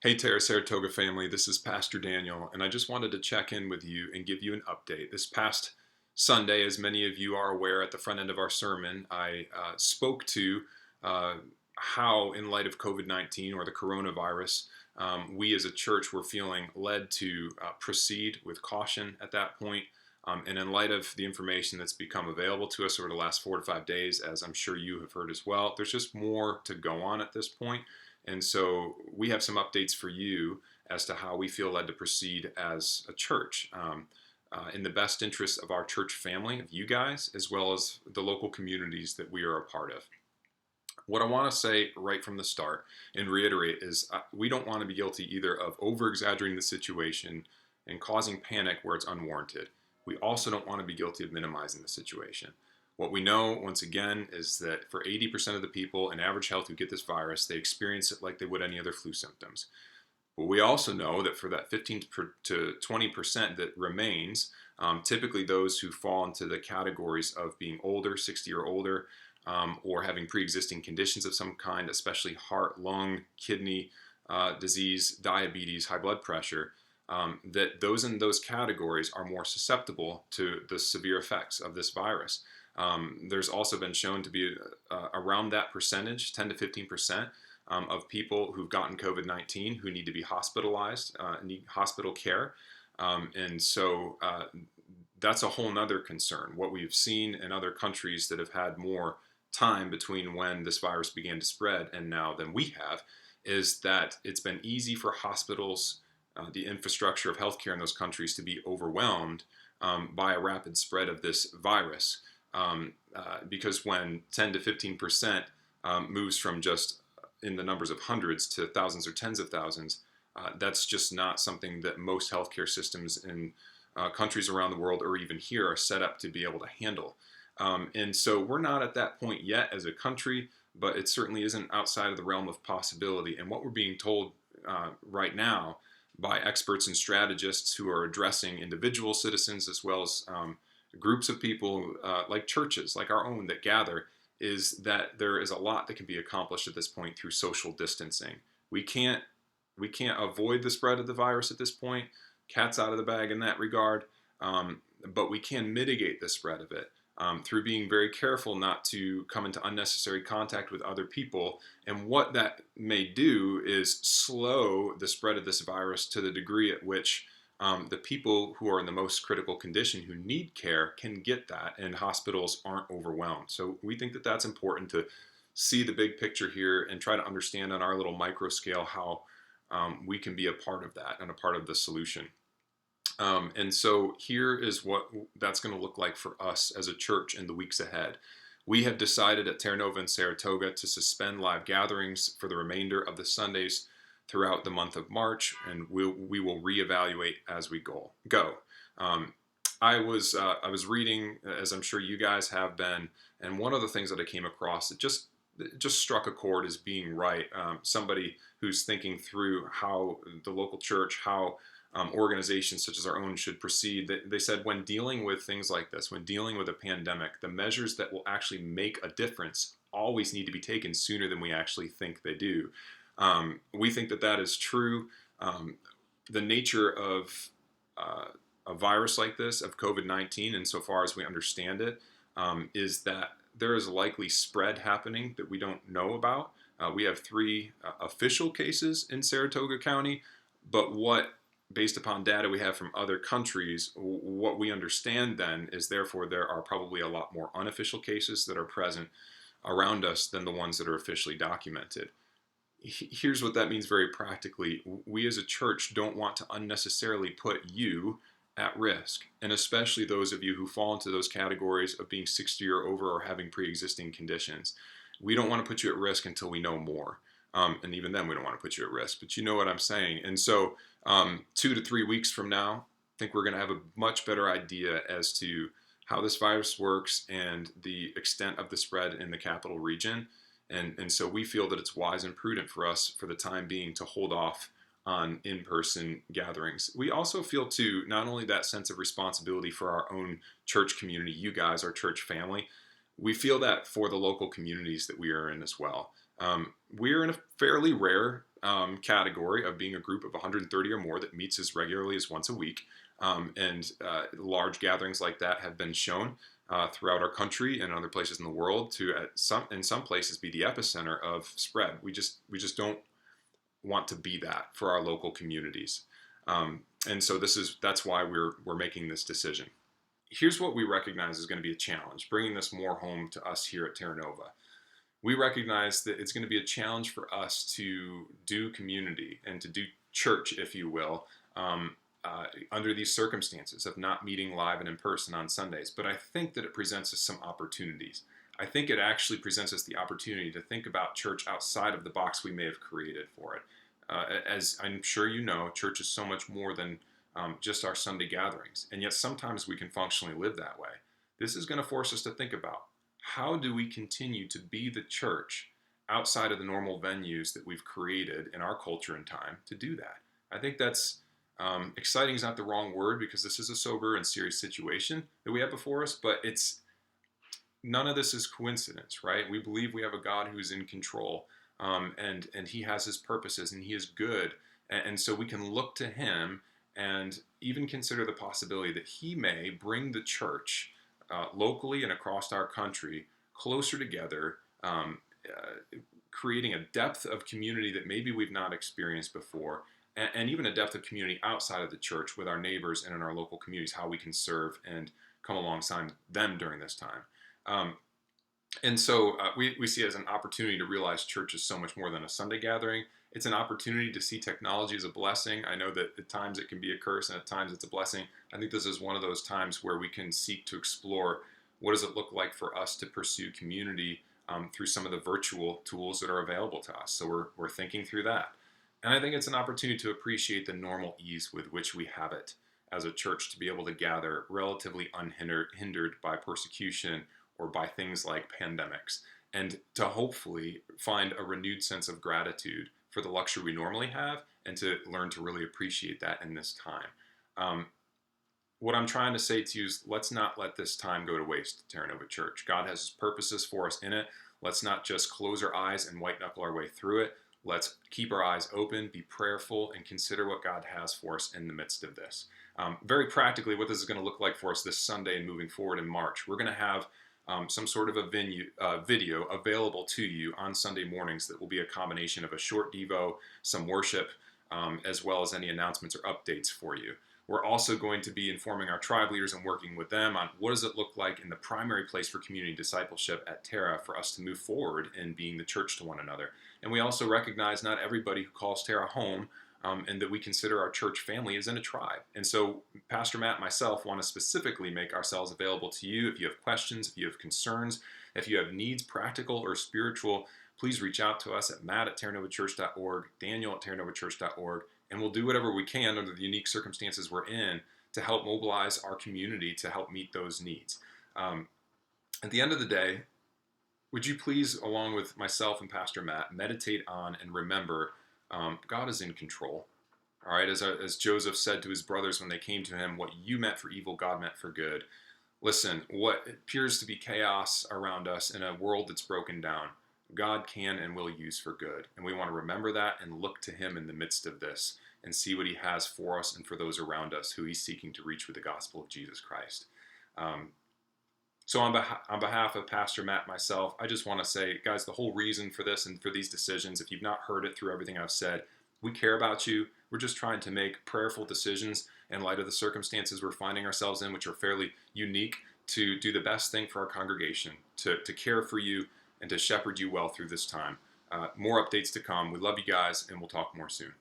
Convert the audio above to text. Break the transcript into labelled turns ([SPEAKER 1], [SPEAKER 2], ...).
[SPEAKER 1] Hey Terra Saratoga family, this is Pastor Daniel, and I just wanted to check in with you and give you an update. This past Sunday, as many of you are aware, at the front end of our sermon, I spoke to uh, how, in light of COVID-19 or the coronavirus, we as a church were feeling led to proceed with caution at that point. And in light of the information that's become available to us over the last 4 to 5 days, as I'm sure you have heard as well, there's just more to go on at this point. And so we have some updates for you as to how we feel led to proceed as a church in the best interest of our church family, of you guys, as well as the local communities that we are a part of. What I want to say right from the start and reiterate is we don't want to be guilty either of over exaggerating the situation and causing panic where it's unwarranted. We also don't want to be guilty of minimizing the situation. What we know, once again, is that for 80% of the people in average health who get this virus, they experience it like they would any other flu symptoms. But we also know that for that 15 to 20% that remains, typically those who fall into the categories of being older, 60 or older, or having pre-existing conditions of some kind, especially heart, lung, kidney disease, diabetes, high blood pressure, that those in those categories are more susceptible to the severe effects of this virus. There's also been shown to be around that percentage, 10 to 15%, of people who've gotten COVID-19 who need to be hospitalized, need hospital care. And so that's a whole nother concern. What we've seen in other countries that have had more time between when this virus began to spread and now than we have is that it's been easy for hospitals, the infrastructure of healthcare in those countries, to be overwhelmed by a rapid spread of this virus. Because when 10 to 15% moves from just in the numbers of hundreds to thousands or tens of thousands, that's just not something that most healthcare systems in countries around the world or even here are set up to be able to handle. And so we're not at that point yet as a country, but it certainly isn't outside of the realm of possibility. And what we're being told right now by experts and strategists who are addressing individual citizens as well as groups of people like churches, like our own, that gather, is that there is a lot that can be accomplished at this point through social distancing. We can't avoid the spread of the virus at this point. Cat's out of the bag in that regard, but we can mitigate the spread of it through being very careful not to come into unnecessary contact with other people. And what that may do is slow the spread of this virus to the degree at which the people who are in the most critical condition, who need care, can get that, and hospitals aren't overwhelmed. So we think that that's important to see the big picture here and try to understand on our little micro scale how we can be a part of that and a part of the solution. And so here is what that's going to look like for us as a church in the weeks ahead. We have decided at Terra Nova and Saratoga to suspend live gatherings for the remainder of the Sundays throughout the month of March, and we will reevaluate as we go. I was reading, as I'm sure you guys have been, and one of the things that I came across that just struck a chord as being right. Somebody who's thinking through how the local church, how organizations such as our own should proceed. They said when dealing with things like this, when dealing with a pandemic, the measures that will actually make a difference always need to be taken sooner than we actually think they do. We think that that is true. The nature of a virus like this, of COVID-19, insofar as we understand it, is that there is likely spread happening that we don't know about. We have 3 official cases in Saratoga County, but based upon data we have from other countries, what we understand then is therefore there are probably a lot more unofficial cases that are present around us than the ones that are officially documented. Here's what that means very practically. We as a church don't want to unnecessarily put you at risk, and especially those of you who fall into those categories of being 60 or over or having pre-existing conditions. We don't want to put you at risk until we know more. And even then, we don't want to put you at risk, but you know what I'm saying. And so 2 to 3 weeks from now, I think we're going to have a much better idea as to how this virus works and the extent of the spread in the capital region. And so we feel that it's wise and prudent for us, for the time being, to hold off on in-person gatherings. We also feel, too, not only that sense of responsibility for our own church community, you guys, our church family, we feel that for the local communities that we are in as well. We're in a fairly rare category of being a group of 130 or more that meets as regularly as once a week. And large gatherings like that have been shown throughout our country and other places in the world to, in some places, be the epicenter of spread. We just don't want to be that for our local communities. And so that's why we're making this decision. Here's what we recognize is going to be a challenge, bringing this more home to us here at Terra Nova. We recognize that it's going to be a challenge for us to do community and to do church, if you will, under these circumstances of not meeting live and in person on Sundays. But I think that it presents us some opportunities. I think it actually presents us the opportunity to think about church outside of the box we may have created for it. As I'm sure you know, church is so much more than just our Sunday gatherings, and yet sometimes we can functionally live that way. This is going to force us to think about, how do we continue to be the church outside of the normal venues that we've created in our culture and time to do that? I think that's exciting is not the wrong word, because this is a sober and serious situation that we have before us, but none of this is coincidence, right? We believe we have a God who's in control, and he has his purposes, and he is good. And so we can look to him and even consider the possibility that he may bring the church locally and across our country closer together, creating a depth of community that maybe we've not experienced before, and even a depth of community outside of the church with our neighbors and in our local communities, how we can serve and come alongside them during this time. And so we see it as an opportunity to realize church is so much more than a Sunday gathering. It's an opportunity to see technology as a blessing. I know that at times it can be a curse and at times it's a blessing. I think this is one of those times where we can seek to explore, what does it look like for us to pursue community through some of the virtual tools that are available to us. So we're thinking through that. And I think it's an opportunity to appreciate the normal ease with which we have it as a church to be able to gather relatively unhindered by persecution or by things like pandemics, and to hopefully find a renewed sense of gratitude for the luxury we normally have, and to learn to really appreciate that in this time. What I'm trying to say to you is, let's not let this time go to waste, Terra Nova Church. God has his purposes for us in it. Let's not just close our eyes and white knuckle our way through it. Let's keep our eyes open, be prayerful, and consider what God has for us in the midst of this. Very practically, what this is going to look like for us this Sunday and moving forward in March, we're going to have some sort of a video available to you on Sunday mornings that will be a combination of a short devo, some worship, as well as any announcements or updates for you. We're also going to be informing our tribe leaders and working with them on what does it look like in the primary place for community discipleship at Terra for us to move forward in being the church to one another. And we also recognize not everybody who calls Terra home, and that we consider our church family is in a tribe. And so Pastor Matt and myself want to specifically make ourselves available to you. If you have questions, if you have concerns, if you have needs, practical or spiritual, please reach out to us at matt@terranovachurch.org, daniel@terranovachurch.org, and we'll do whatever we can under the unique circumstances we're in to help mobilize our community to help meet those needs. At the end of the day, would you please, along with myself and Pastor Matt, meditate on and remember God is in control. All right, as Joseph said to his brothers when they came to him, what you meant for evil, God meant for good. Listen, what appears to be chaos around us in a world that's broken down, God can and will use for good. And we want to remember that and look to him in the midst of this and see what he has for us and for those around us who he's seeking to reach with the gospel of Jesus Christ. So on behalf of Pastor Matt and myself, I just want to say, guys, the whole reason for this and for these decisions, if you've not heard it through everything I've said, we care about you. We're just trying to make prayerful decisions in light of the circumstances we're finding ourselves in, which are fairly unique, to do the best thing for our congregation, to care for you and to shepherd you well through this time. More updates to come. We love you guys, and we'll talk more soon.